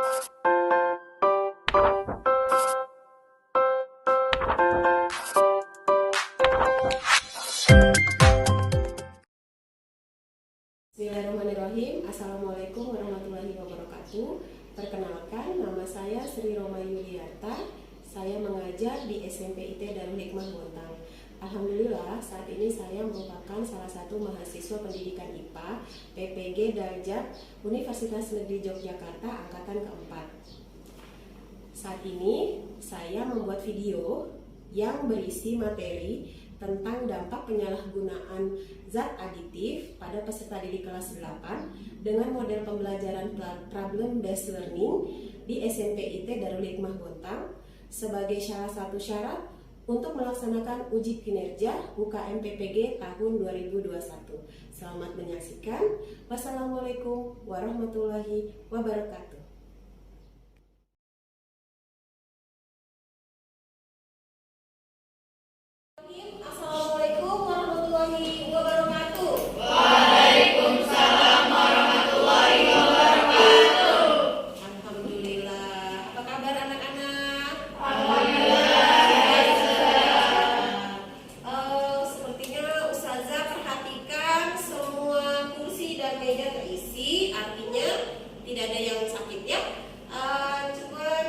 Bismillahirrahmanirrahim. Assalamualaikum warahmatullahi wabarakatuh. Perkenalkan, nama saya Sri Roma Yuliarta. Saya mengajar di SMP IT Darul Hikmah Bontang. Alhamdulillah, saat ini saya merupakan salah satu mahasiswa pendidikan IPA PPG Darjat Universitas Negeri Yogyakarta angkatan keempat. Saat ini saya membuat video yang berisi materi tentang dampak penyalahgunaan zat aditif pada peserta didik kelas 8 dengan model pembelajaran problem based learning di SMP IT Darul Hikmah Bontang sebagai salah satu syarat untuk melaksanakan uji kinerja UKM PPG tahun 2021. Selamat menyaksikan. Wassalamualaikum warahmatullahi wabarakatuh. Assalamualaikum warahmatullahi wabarakatuh. Waalaikumsalam warahmatullahi wabarakatuh. Alhamdulillah. Apa kabar anak-anak? Sepertinya Ustazah perhatikan semua kursi dan meja terisi, artinya tidak ada yang sakit ya. Cuman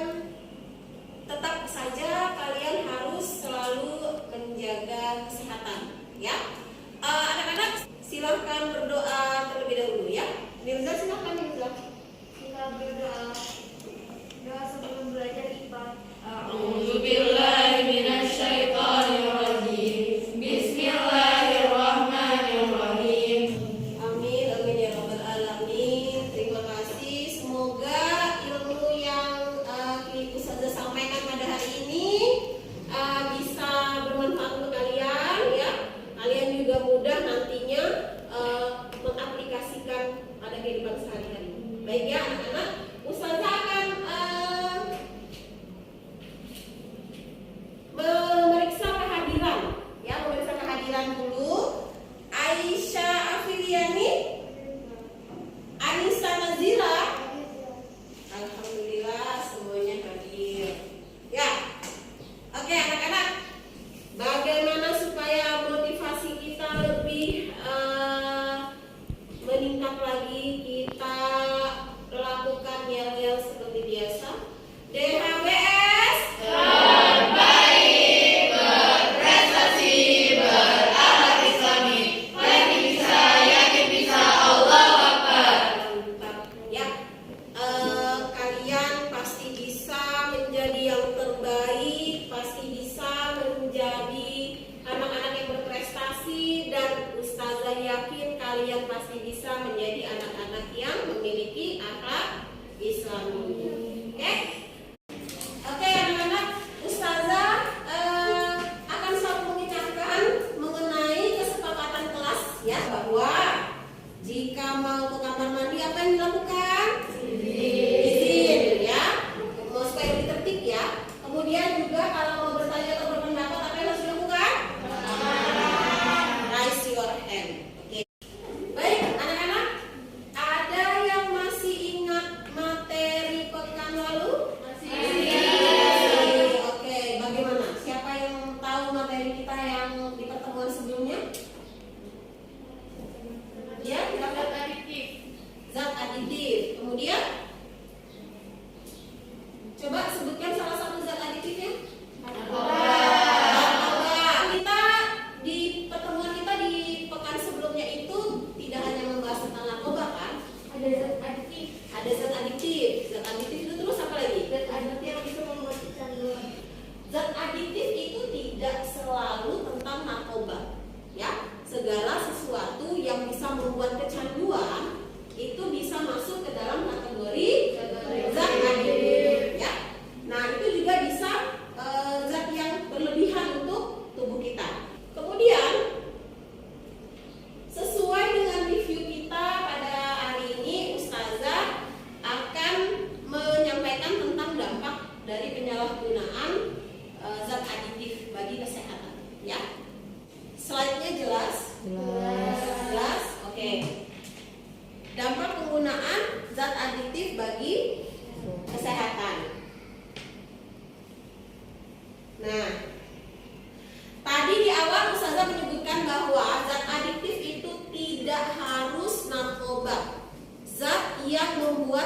tetap saja kalian harus selalu menjaga kesehatan ya. Anak-anak silahkan berdoa terlebih dahulu ya. Mirza silahkan Mirza. Kita berdoa. Doa sebelum belajar IPA. A'udzubillahi minasyaitonirrajim. Bismillahirrahmanirrahim. Amin, amin ya rabbal alamin. Terima kasih. Semoga ilmu yang Ustazah sampaikan pada hari ini bisa bermanfaat untuk kalian ya. Kalian juga mudah nantinya mengaplikasikan pada kehidupan sehari-hari. Baik ya anak-anak, Ustazah akan memeriksa kehadiran ya, memeriksa kehadiran dulu. Aisyah Afiliani, Anissa Nazila, alhamdulillah semuanya hadir. Ya, oke anak-anak, bagaimana supaya motivasi kita lebih meningkat lagi? Kita lakukan yel-yel seperti biasa. DHBS Terbaik, berprestasi, berakhlak islami. Yakin bisa, yakin bisa, Allahu Akbar. mantap ya. Kalian pasti bisa menjadi yang terbaik, pasti bisa menjadi anak-anak yang berprestasi, dan Ustazah yakin kalian pasti bisa menjadi anak-anak yang memiliki akhlak Islami. Oke?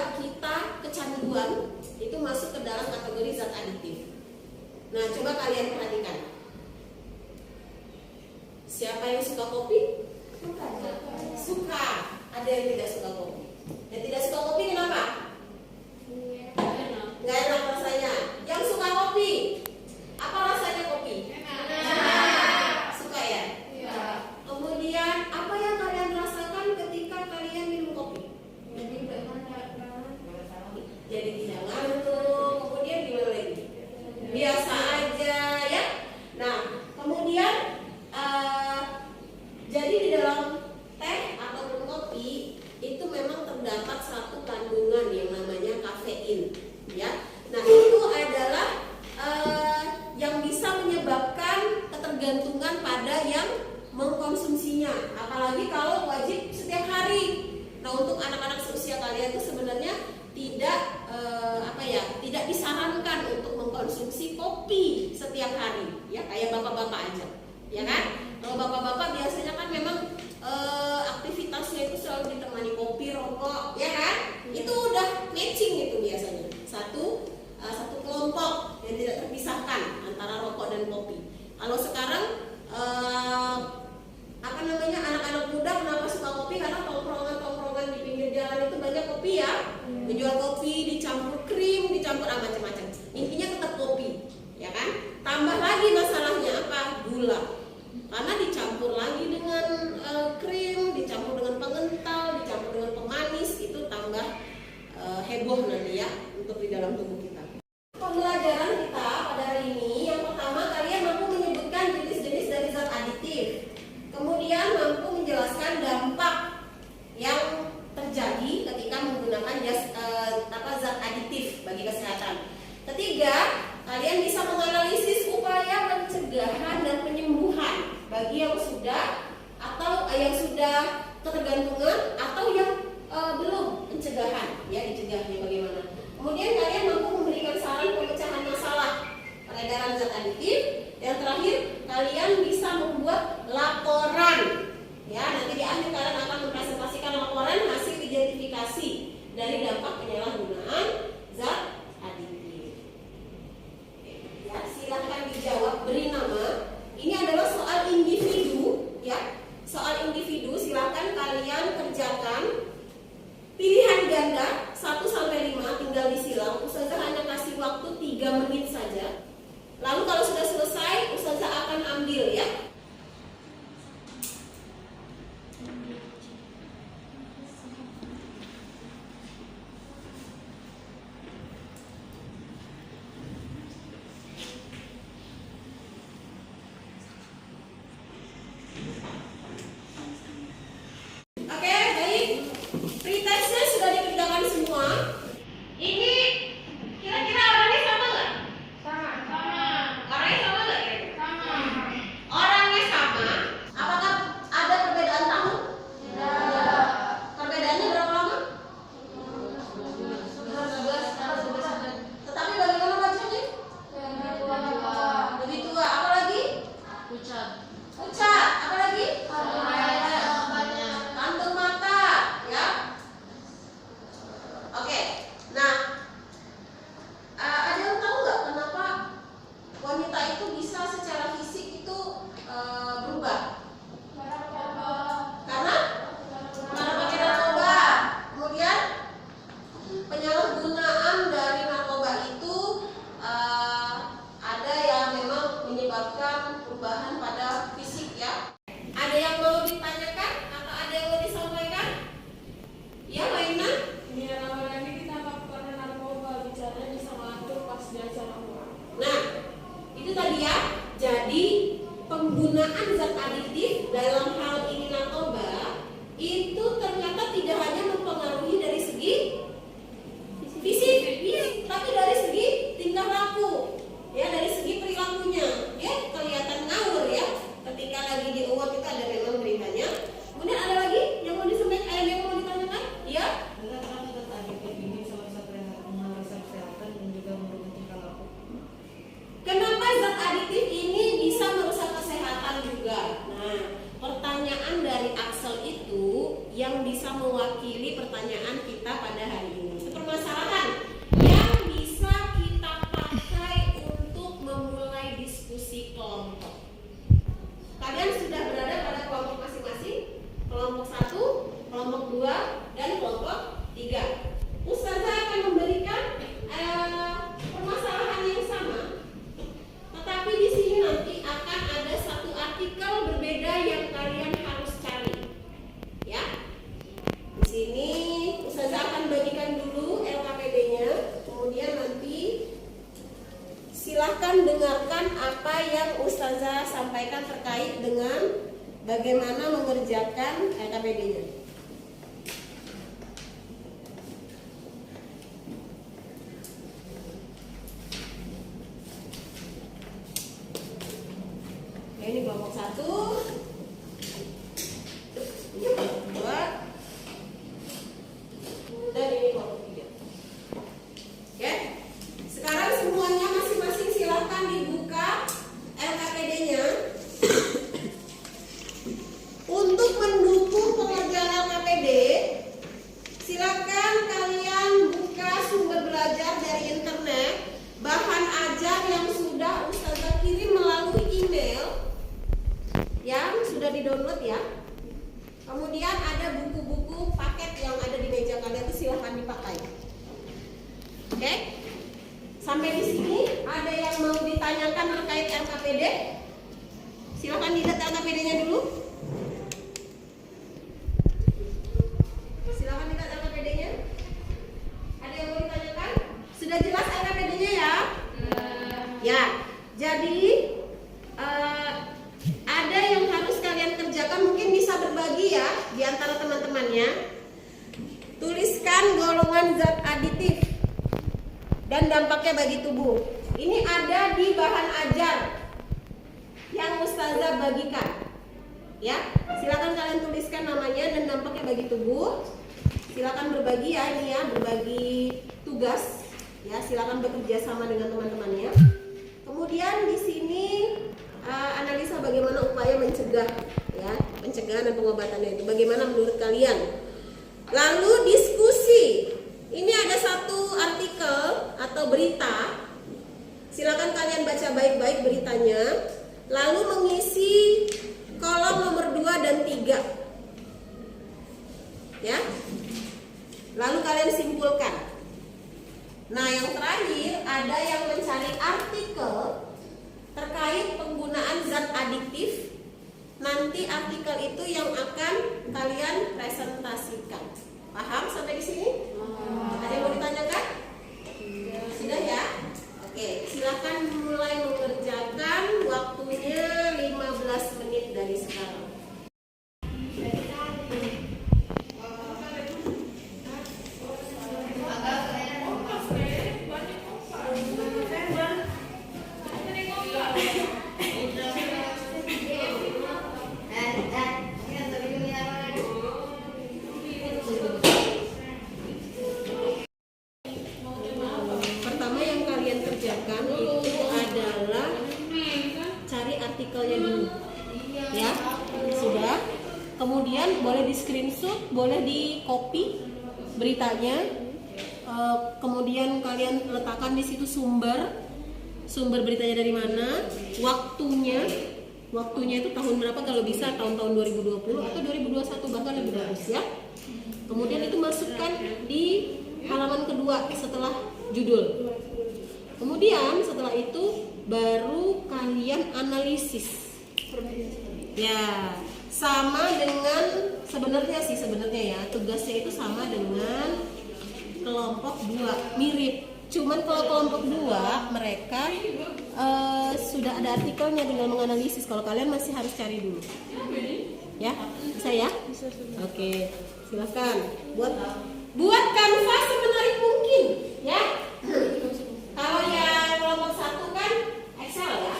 membuat kita kecanduan itu masuk ke dalam kategori zat aditif. Nah, coba kalian perhatikan. Siapa yang suka kopi? Suka. Ada yang tidak suka kopi. Yang tidak suka kopi kenapa? Nggak enak rasanya. Yang suka kopi, apa rasanya kopi? Suka ya? Kemudian apa yang kalian rasakan ketika kalian minum kopi? Jadi tidak ngantuk. Kemudian gimana lagi? Biasa aja ya. Nah, kemudian jadi di dalam teh ataupun kopi itu memang terdapat satu kandungan yang namanya kafein, ya. Nah, itu adalah yang bisa menyebabkan ketergantungan pada yang mengkonsumsinya, apalagi kalau wajib setiap hari. Nah, untuk anak-anak seusia kalian itu sebenarnya tidak disarankan untuk mengkonsumsi kopi setiap hari, ya, kayak bapak-bapak aja, ya kan? Kalau bapak-bapak biasanya kan memang aktivitasnya itu selalu ditemani kopi, rokok, ya kan? Itu udah matching itu biasanya. Satu kelompok yang tidak terpisahkan antara rokok dan kopi. Kalau sekarang anak-anak muda kenapa suka kopi? Karena tongkrongan di pinggir jalan itu banyak kopi ya. Menjual kopi dicampur krim, dicampur macam-macam. Intinya tetap kopi, ya kan? Tambah lagi masalahnya apa? Gula. Karena dicampur lagi dengan krim, dicampur dengan pengental, dicampur dengan pemanis, itu tambah heboh nanti ya untuk di dalam tubuh kita. Pembelajaran kita pada hari ini, yang pertama kalian mampu menyebutkan jenis-jenis dari zat aditif, kemudian mampu menjelaskan dampak yang terjadi ketika menggunakan zat aditif bagi kesehatan. Ketiga, kalian bisa menganalisis upaya pencegahan dan penyembuhan bagi yang sudah ketergantungan atau yang belum pencegahan, ya, dicegahnya bagaimana. Kemudian kalian mampu memberikan saran pemecahan masalah peredaran zat aditif. Yang terakhir, kalian bisa membuat laporan, ya, nanti di akhir kalian akan mempresentasikan laporan hasil identifikasi dari dampak penyalahgunaan zat aditif. Ya, silahkan dijawab, beri nama. Ini adalah soal individu, ya. Soal individu, silahkan kalian kerjakan. Pilihan ganda 1-5 tinggal disilang. Ustazah hanya kasih waktu 3 menit saja. Lalu kalau sudah selesai, Ustazah akan ambil, ya. Oke, baik. Pretestnya sudah dikerjakan semua. Ini kira-kira orangnya sama nggak? Orangnya sama nggak kira-kira? Orangnya sama. Apakah ada perbedaan tahun? Perbedaannya berapa lama? 11. Tetapi bagaimana wajahnya? Lebih tua. Apa lagi? Pucat. Apa lagi? Kantung mata, ya. Oke. Nah, ada yang tahu nggak kenapa wanita itu bisa secara fisik itu berubah? Karena pakai narkoba. Kemudian penyalahgunaan dari narkoba itu ada yang memang menyebabkan perubahan pada fisik, ya. Ada yang mau ditanyakan atau ada yang mau disampaikan? Ya, Maina? Iya, lama-lama kita karena narkoba bicaranya bisa ngatur pas diajar orang. Nah, itu tadi ya. Jadi penggunaan zat aditif dalam hal ini narkoba itu ternyata tidak hanya mempengaruhi dari segi fisik, iya, tapi dari segi tingkah laku, ya, dari segi perilakunya, ya, kelihatan ngawur ya. Ketika lagi di award itu ada memang beritanya. Kemudian ada lagi yang mau disampaikan, yang mau ditanyakan, ya? Karena zat aditif ini salah satu yang merusak kesehatan dan juga merubah tingkah laku. Kenapa zat aditif ini bisa merusak kesehatan juga? dengarkan apa yang Ustazah sampaikan terkait dengan bagaimana mengerjakan LKPD-nya. Oke, ini kelompok 1, ini kelompok 2, dan ini kelompok 3. Oke, sekarang semuanya masing-masing silahkan dibuka LKPD-nya. Untuk mendukung pengerjaan LKPD, silakan kalian buka sumber belajar dari internet, bahan ajar yang sudah Ustazah kirim melalui email yang sudah di-download ya. Kemudian ada buku-buku paket yang ada di meja kalian, itu silahkan dipakai. Oke? Sampai di sini ada yang mau ditanyakan terkait LKPD? Silahkan dilihat LKPD-nya dulu. Silahkan lihat LKPD-nya. Ada yang mau ditanyakan? Sudah jelas LKPD-nya ya? Ya. Jadi ada yang harus kalian kerjakan, mungkin bisa berbagi ya di antara teman-temannya. Tuliskan golongan zat aditif dan dampaknya bagi tubuh. Ini ada di bahan ajar yang Ustazah bagikan. Ya, silakan kalian tuliskan namanya dan dampaknya bagi tubuh. Silakan berbagi ya, ini ya, berbagi tugas. Ya, silakan bekerja sama dengan teman-temannya. Kemudian di sini analisa bagaimana upaya mencegah, ya, pencegahan dan pengobatannya itu. Bagaimana menurut kalian? Lalu diskusi. Ini ada satu artikel atau berita. Silakan kalian baca baik-baik beritanya. Lalu mengisi kolom nomor 2 dan 3. Ya. Lalu kalian simpulkan. Nah, yang terakhir ada yang mencari artikel terkait penggunaan zat adiktif. Nanti artikel itu yang akan kalian presentasikan. Paham sampai di sini? Ada yang mau ditanyakan? Sudah ya? Oke, silakan mulai mengerjakan. Waktunya 15 menit dari sekarang. Pertama yang kalian kerjakan itu adalah cari artikelnya dulu. Ya, sudah. Kemudian boleh di screenshot, boleh di copy beritanya. Kemudian kalian letakkan di situ sumber beritanya dari mana, waktunya itu tahun berapa, kalau bisa tahun-tahun 2020 atau 2021 bahkan lebih bagus ya. Kemudian itu masukkan di halaman kedua setelah judul. Kemudian setelah itu baru kalian analisis. Ya, sama dengan sebenarnya ya, tugasnya itu sama dengan kelompok 2, mirip. Cuman kalau kelompok 2 mereka sudah ada artikelnya, tinggal menganalisis. Kalau kalian masih harus cari dulu. Ya, bisa ya? Oke, silakan buat kanvas semenarik mungkin, ya. Kalau yang kelompok 1 kan Excel ya.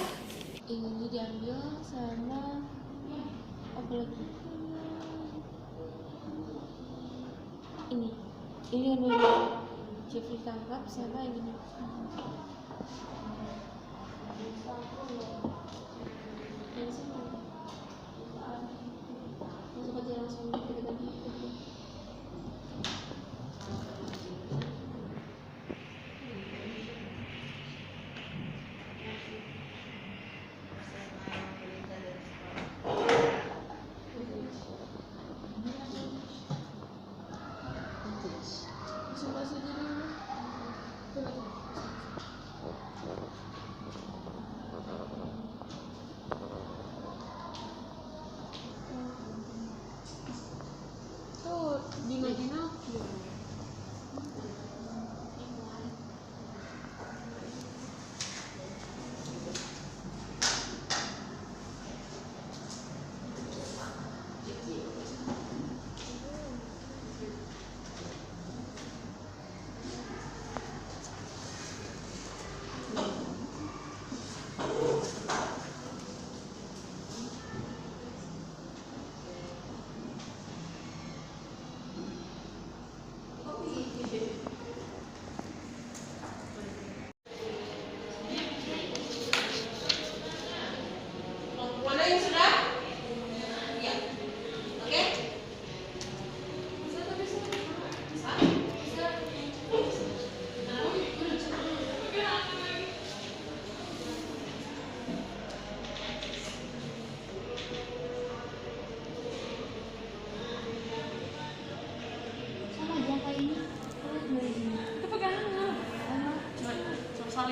Ini diambil sama apa lagi? Ini yang dua Jeffrey tangkap sama yang ini. Yang sini. Masuk aja langsung kita ganti.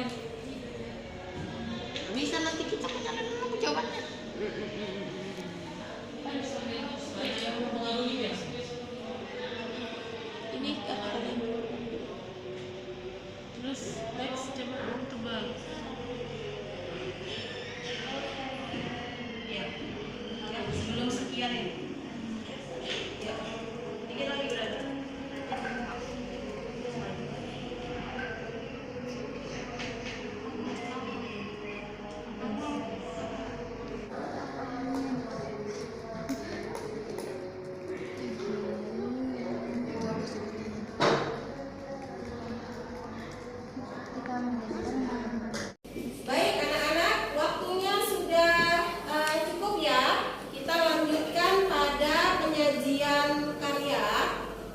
kalian? Bisa nanti kita bacakan dulu jawabannya. Ini kata kalian. Terus next coba tebal. Ya. Ya, sebelum sekian ini. Ya. Dikit lagi berarti. Baik anak-anak, waktunya sudah cukup ya. Kita lanjutkan pada penyajian karya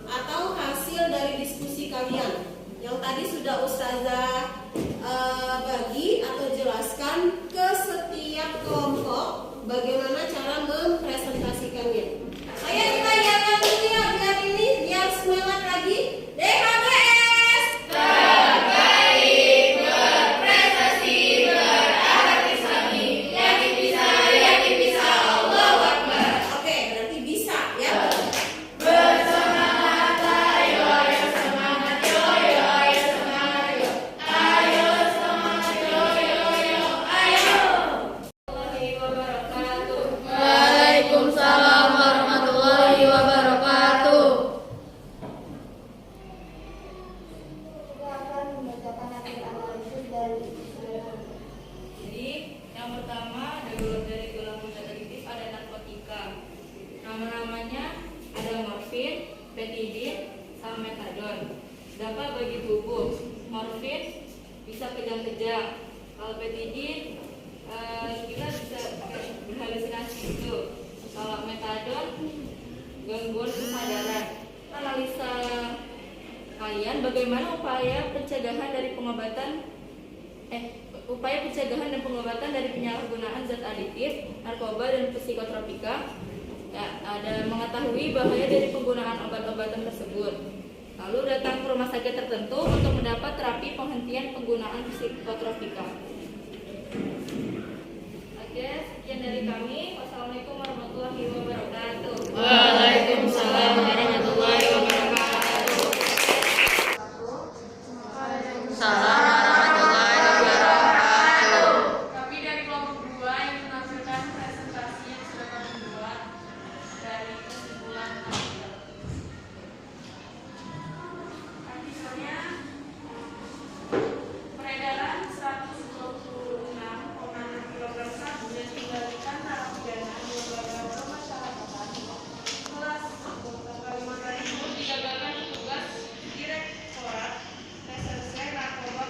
atau hasil dari diskusi kalian. Yang tadi sudah Ustazah bagi atau jelaskan ke setiap kelompok bagaimana cara mempresentasikannya. Saya kita lihatkan dulu ya biar ini biar semangat lagi. DHBS. Oke, berarti bisa ya. Waalaikumsalam warahmatullahi wabarakatuh. Kita akan membacakan hasil analisis dari Jadi yang pertama dari golongan sensitif ada narkotika. Nama-namanya ada morfin, betidin, sama metadon. Dapat bagi tubuh. Morfin bisa kejang-kejang. Kalau betidin kita bisa berhalusinasi itu. Kalau metadon gangguan kesadaran. Analisa kalian bagaimana upaya pencegahan dan pengobatan dari penyalahgunaan zat aditif, narkoba dan psikotropika. Ya, ada mengetahui bahaya dari penggunaan obat-obatan tersebut. Lalu datang ke rumah sakit tertentu untuk mendapat terapi penghentian penggunaan psikotropika. Oke, sekian dari kami. Wassalamualaikum warahmatullahi wabarakatuh. Waalaikumsalam warahmatullahi wabarakatuh. Salam warahmatullahi wabarakatuh. Kami dari kelompok 2 yang menampilkan presentasi yang sudah kami buat dari kesimpulan artikel. Artikelnya peredaran 126,6 kg sabu yang dikembalikan narapidana di lembaga pemasyarakatan kelas 1 Kalimantan Timur digagalkan petugas Direktorat Reserse Narkoba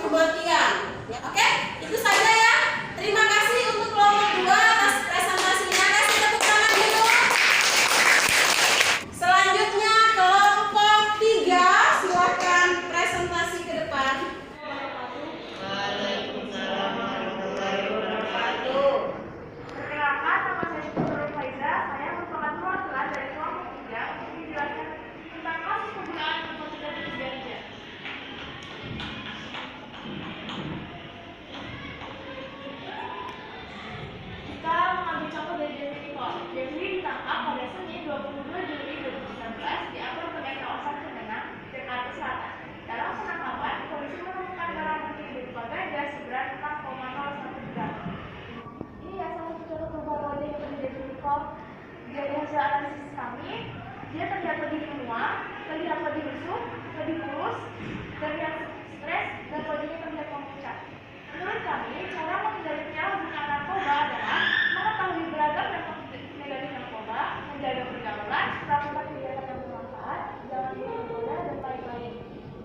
kematian. Ya, oke? Itu saja ya. Terima kasih untuk kelompok 2 atas presentasinya. Kasih tepuk tangan dulu. Selanjutnya kelompok 3, silakan presentasi ke depan. Waalaikumsalam warahmatullahi wabarakatuh. Perkenalkan, nama saya Dr. Faiza. Saya merupakan perwakilan dari kelompok 3 untuk menjelaskan tentang kasus penggunaan narkotika di Indonesia. Kita mengambil contoh dari Jeffrey Nicole. Jeffrey ditangkap pada Senin 22 Juli 2019 di apartemen kawasan Cendana, Jakarta Selatan. Dalam penangkapan, polisi menemukan barang bukti berupa ganja seberat 4,01 gram. Ini ya salah satu contoh terbaru aja yang dari Jeffrey Nicole. Dari hasil analisis kami, dia terlihat lebih menua, terlihat lebih lesu, lebih kurus, terlihat stres, dan wajahnya terlihat memucat. Menurut kami, cara menghindari penyalahgunaan narkoba adalah mengetahui beragam dampak negatif narkoba, menjaga pergaulan, melakukan kegiatan yang bermanfaat, jangan tergoda, dan lain-lain.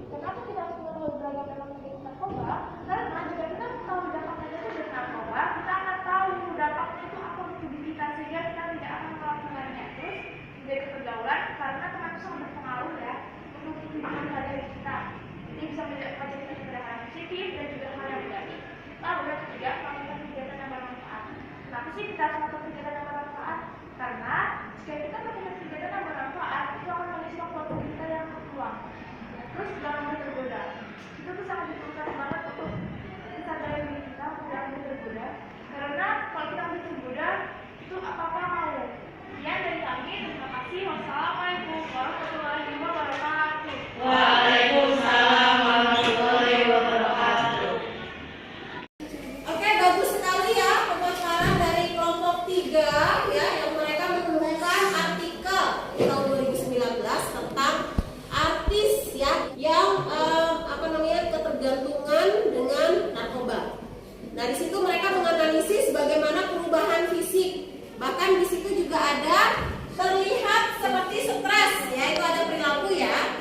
Kenapa kita harus mengetahui beragam dampak negatif narkoba? Karena jika kita mengetahui dampak negatif dari narkoba, kita akan tahu dampaknya itu apa untuk tubuh kita, sehingga kita tidak akan melakukannya. Terus, menjaga pergaulan, karena teman itu sangat berpengaruh ya untuk kehidupan sehari-hari kita. Ini bisa mengajak kita kepada hal yang positif dan juga hal yang negatif. Lalu yang ketiga, melakukan kegiatan yang bermanfaat. Kenapa sih kita harus melakukan kegiatan yang bermanfaat? Karena jika kita melakukan kegiatan yang bermanfaat, itu akan mengisi waktu kita yang berpeluang. Terus jangan mudah tergoda. Itu tuh sangat diperlukan banget untuk kesadaran diri kita tidak mudah tergoda. Karena kalau kita mudah tergoda, itu apa-apa mau. Sekian dari kami. Terima kasih. Wassalamualaikum warahmatullahi wabarakatuh. Waalaikumsalam warahmatullahi wabarakatuh. Oke, bagus sekali ya pemaparan dari kelompok 3 ya, yang mereka menemukan artikel tahun 2019 tentang artis ya yang ketergantungan dengan narkoba. Nah, di situ mereka menganalisis bagaimana perubahan fisik. Bahkan di situ juga ada terlihat seperti stres, ya itu ada perilaku ya.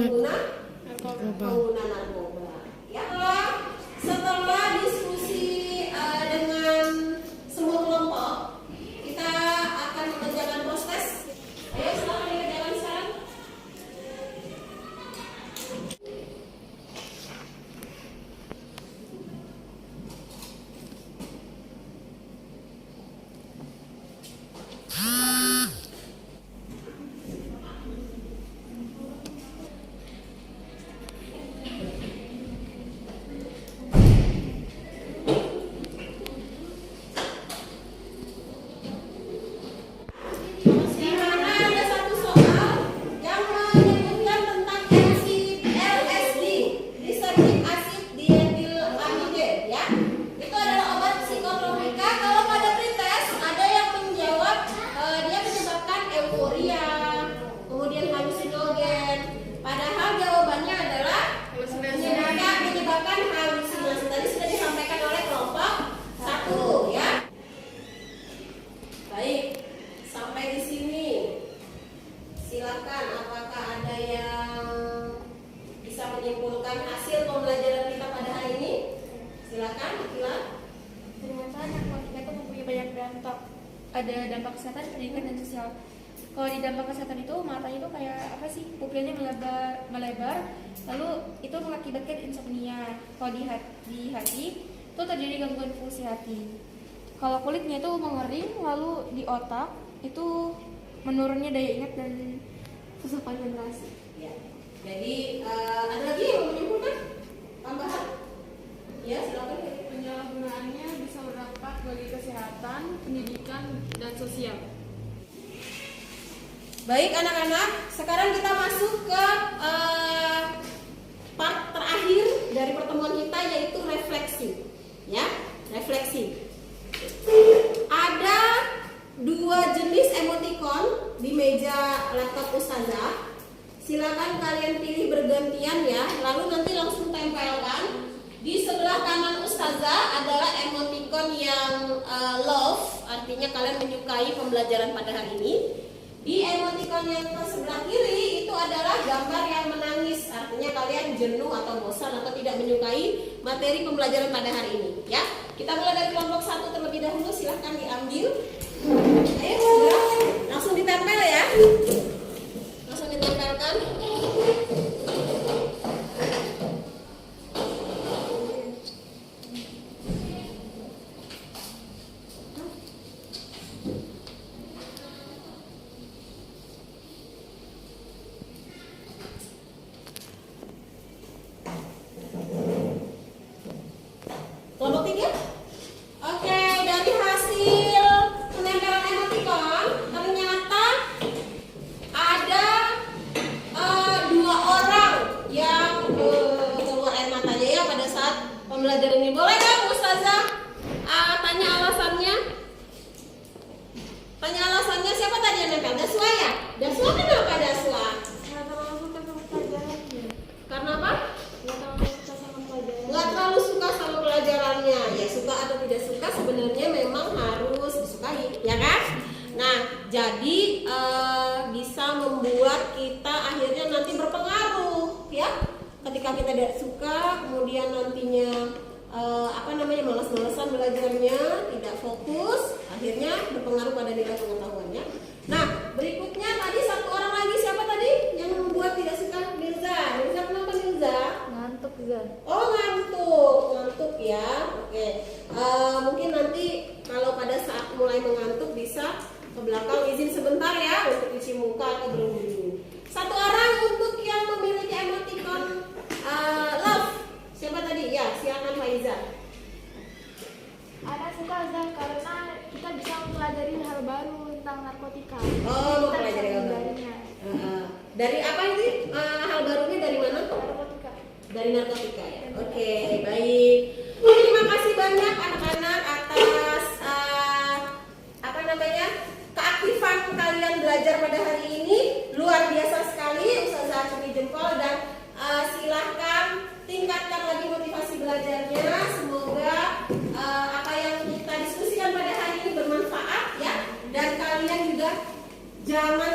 pengguna narkoba. Ya, setelah diskusi dengan semua kelompok, kita akan mengerjakan proses. Ayo silakan dikerjakan sekarang. Di mana ada satu soal yang menyebutkan tentang LSD, lisergic acid diethylamide, ya. Itu adalah obat psikotropika. Kalau pada pretest ada yang menjawab dia menyebabkan euforia, kemudian halusinogen. Padahal jawabannya adalah menyebabkan halusinasi. Tadi sudah disampaikan oleh kelompok 1, ya. Baik, sampai di sini. Silakan, apakah ada yang bisa menyimpulkan hasil pembelajaran kita pada hari ini? Silakan, Akila. Ternyata narkotika itu mempunyai banyak dampak. Ada dampak kesehatan, pendidikan, dan sosial. Kalau di dampak kesehatan itu matanya itu kayak apa sih? Pupilnya melebar, lalu itu mengakibatkan insomnia. Kalau di hati itu terjadi gangguan fungsi hati. Kalau kulitnya itu mengering, lalu di otak itu menurunnya daya ingat dan susah konsentrasi. Ya. Jadi ada lagi yang mau menyimpulkan tambahan? Ya, silakan. Penyalahgunaannya bisa berdampak bagi kesehatan, pendidikan, dan sosial. Baik anak-anak, sekarang kita masuk ke part terakhir dari pertemuan kita, yaitu refleksi. Ya, refleksi. Ada 2 jenis emoticon di meja laptop Ustazah. Silakan kalian pilih bergantian ya, lalu nanti langsung tempelkan. Di sebelah kanan Ustazah adalah emoticon yang love, artinya kalian menyukai pembelajaran pada hari ini. Di emoticon yang sebelah kiri itu adalah gambar yang menangis, artinya kalian jenuh atau bosan atau tidak menyukai materi pembelajaran pada hari ini. Ya, kita mulai dari kelompok 1 terlebih dahulu. Silahkan diambil. Ayo segera, langsung ditempel ya. Langsung ditempelkan. Kelompok 3. Oke, dari hasil penempelan emoticon ternyata ada 2 orang yang keluar air matanya ya pada saat pembelajaran ini. Boleh nggak Ustazah tanya alasannya? Tanya alasannya, siapa tadi yang nempel? Daswa ya? Daswa kenapa Daswa? Karena apa? Nggak terlalu suka sama pelajarannya. Ya suka atau tidak suka sebenarnya memang harus disukai, ya kan? Nah, jadi bisa membuat kita akhirnya nanti berpengaruh, ya. Ketika kita tidak suka, kemudian nantinya malas-malasan belajarnya, tidak fokus, akhirnya berpengaruh pada nilai pengetahuannya. Nah, berikutnya tadi 1 orang lagi, siapa tadi yang membuat tidak suka? Mirza. Mirza kenapa Mirza? Ngantuk, Zan. Oh, ngantuk ya. Oke. Mungkin nanti kalau pada saat mulai mengantuk bisa ke belakang izin sebentar ya untuk cuci muka atau berwudu. 1 orang untuk yang memiliki emoticon love. Siapa tadi? Ya, silakan Faiza. Ada suka Zan karena kita bisa mempelajari hal baru tentang narkotika. Oh, mempelajari hal baru. Dari apa ini? Hal barunya dari mana? Narkotika. Dari narkotika ya. Oke, baik. Terima kasih banyak anak-anak atas keaktifan kalian belajar pada hari ini. Luar biasa sekali, Ustazah acungi jempol dan silahkan tingkatkan lagi motivasi belajarnya. Semoga apa yang kita diskusikan pada hari ini bermanfaat ya, dan kalian juga jangan